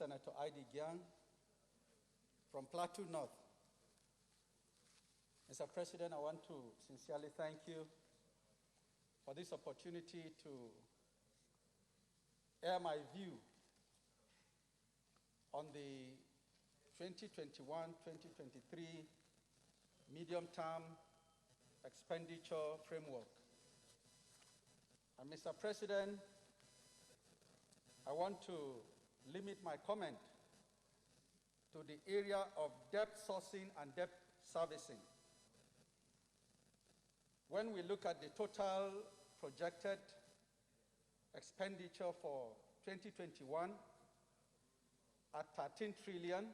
Senator I.D. Gyang from Plateau North. Mr. President, I want to sincerely thank you for this opportunity to air my view on the 2021-2023 medium-term expenditure framework. And Mr. President, I want to limit my comment to the area of debt sourcing and debt servicing. When we look at the total projected expenditure for 2021 at 13 trillion,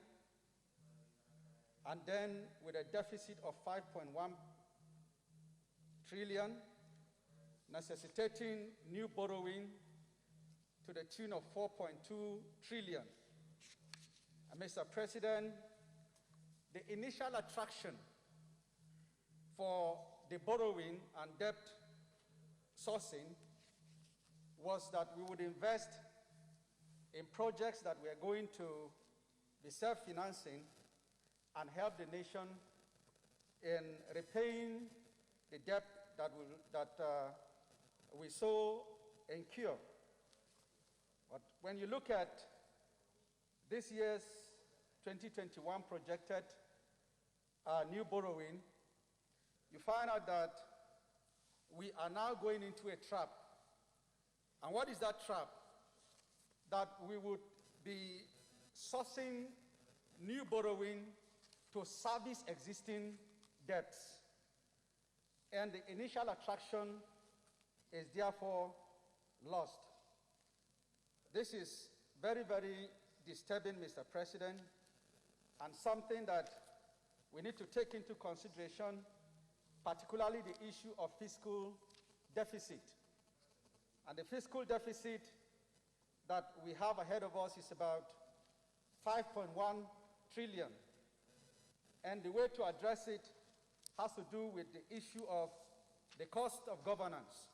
and then with a deficit of 5.1 trillion, necessitating new borrowing to the tune of 4.2 trillion. And Mr. President, the initial attraction for the borrowing and debt sourcing was that we would invest in projects that we are going to be self-financing and help the nation in repaying the debt that we so incur. But when you look at this year's 2021 projected new borrowing, you find out that we are now going into a trap. And what is that trap? That we would be sourcing new borrowing to service existing debts. And the initial attraction is therefore lost. This is very, very disturbing, Mr. President, and something that we need to take into consideration, particularly the issue of fiscal deficit. And the fiscal deficit that we have ahead of us is about 5.1 trillion. And the way to address it has to do with the issue of the cost of governance.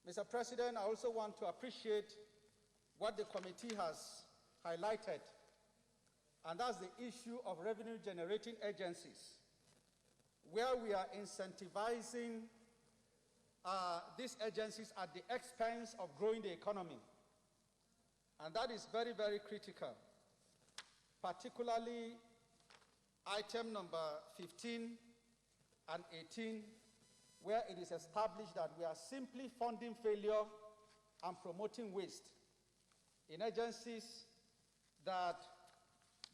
Mr. President, I also want to appreciate what the committee has highlighted, and that's the issue of revenue-generating agencies, where we are incentivizing these agencies at the expense of growing the economy. And that is very, very critical, particularly item number 15 and 18, where it is established that we are simply funding failure and promoting waste in agencies that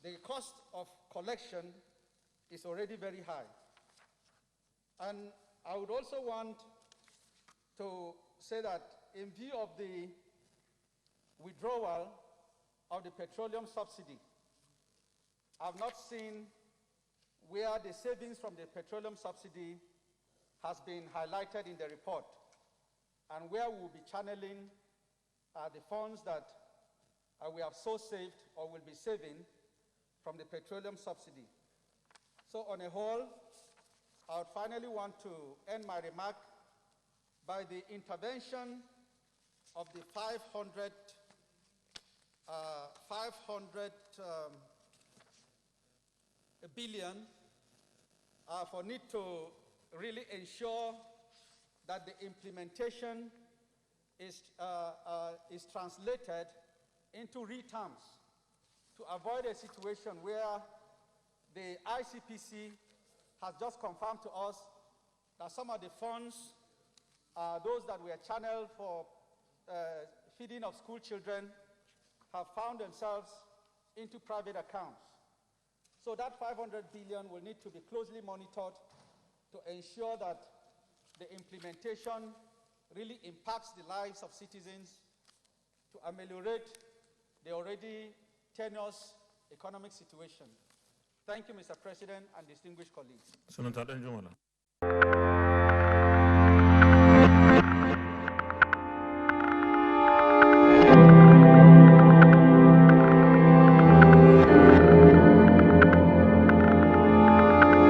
the cost of collection is already very high. And I would also want to say that in view of the withdrawal of the petroleum subsidy, I've not seen where the savings from the petroleum subsidy has been highlighted in the report, and where we will be channeling the funds that we have so saved or will be saving from the petroleum subsidy. So on a whole, I would finally want to end my remark by the intervention of the 500 billion for need to really ensure that the implementation is translated into real terms, to avoid a situation where the ICPC has just confirmed to us that some of the funds, those that were channeled for feeding of school children, have found themselves into private accounts. So that 500 billion will need to be closely monitored to ensure that the implementation really impacts the lives of citizens, to ameliorate the already tenuous economic situation. Thank you, Mr. President and distinguished colleagues.